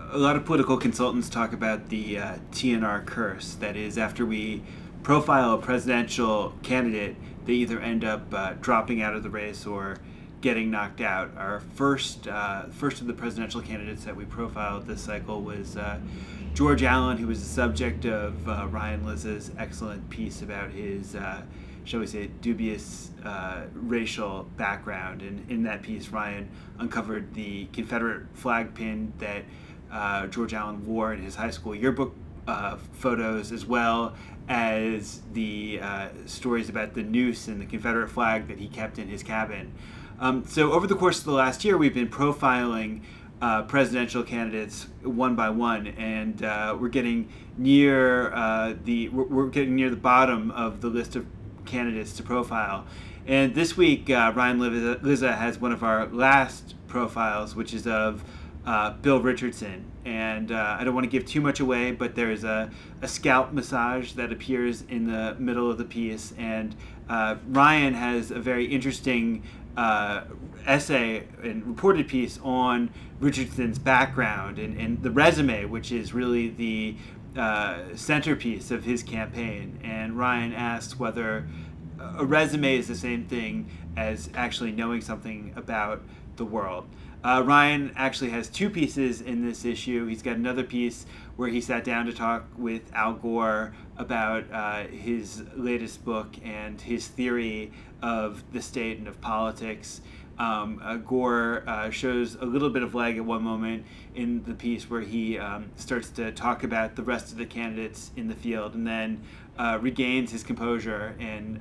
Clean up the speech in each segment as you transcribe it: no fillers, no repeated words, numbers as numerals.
A lot of political consultants talk about the TNR curse. That is, after we profile a presidential candidate, they either end up dropping out of the race or getting knocked out. Our first of the presidential candidates that we profiled this cycle was George Allen, who was the subject of Ryan Lizza's excellent piece about his, shall we say, dubious racial background. And in that piece, Ryan uncovered the Confederate flag pin that George Allen wore in his high school yearbook photos, as well as the stories about the noose and the Confederate flag that he kept in his cabin. So over the course of the last year, we've been profiling presidential candidates one by one, and we're getting near the bottom of the list of candidates to profile. And this week, Ryan Lizza has one of our last profiles, which is of Bill Richardson. And I don't want to give too much away, but there's a scalp massage that appears in the middle of the piece. And Ryan has a very interesting essay and reported piece on Richardson's background and the resume, which is really the centerpiece of his campaign. And Ryan asks whether a resume is the same thing as actually knowing something about the world. Ryan actually has two pieces in this issue. He's got another piece where he sat down to talk with Al Gore about his latest book and his theory of the state and of politics. Gore shows a little bit of leg at one moment in the piece where he starts to talk about the rest of the candidates in the field, and then regains his composure. And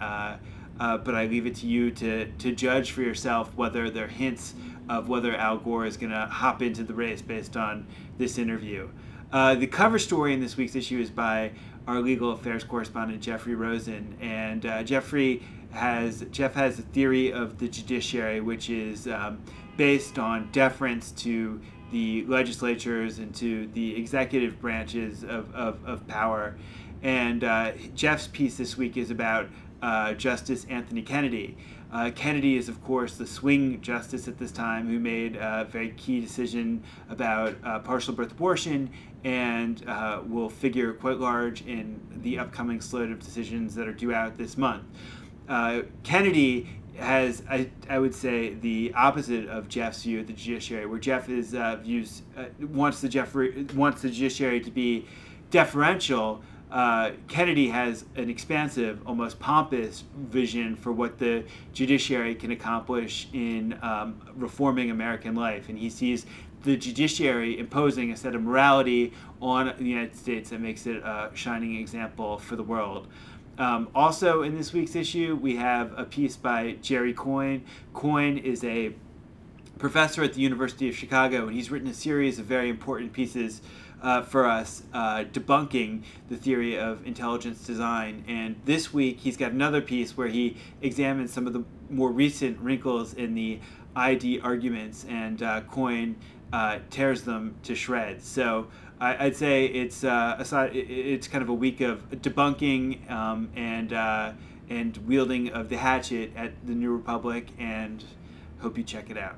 but I leave it to you to judge for yourself whether there are hints of whether Al Gore is going to hop into the race based on this interview. The cover story in this week's issue is by our legal affairs correspondent, Jeffrey Rosen. And Jeff has a theory of the judiciary, which is based on deference to the legislatures and to the executive branches of power. And Jeff's piece this week is about Justice Anthony Kennedy. Kennedy is, of course, the swing justice at this time who made a very key decision about partial birth abortion, and will figure quite large in the upcoming slate of decisions that are due out this month. Kennedy has, I would say, the opposite of Jeff's view of the judiciary, where Jeff wants the judiciary to be deferential. Kennedy has an expansive, almost pompous vision for what the judiciary can accomplish in reforming American life. And he sees the judiciary imposing a set of morality on the United States that makes it a shining example for the world. Also in this week's issue, we have a piece by Jerry Coyne. Coyne is a professor at the University of Chicago, and he's written a series of very important pieces for us, debunking the theory of intelligence design. And this week he's got another piece where he examines some of the more recent wrinkles in the ID arguments, and Coyne tears them to shreds. So I'd say it's kind of a week of debunking and wielding of the hatchet at the New Republic, and hope you check it out.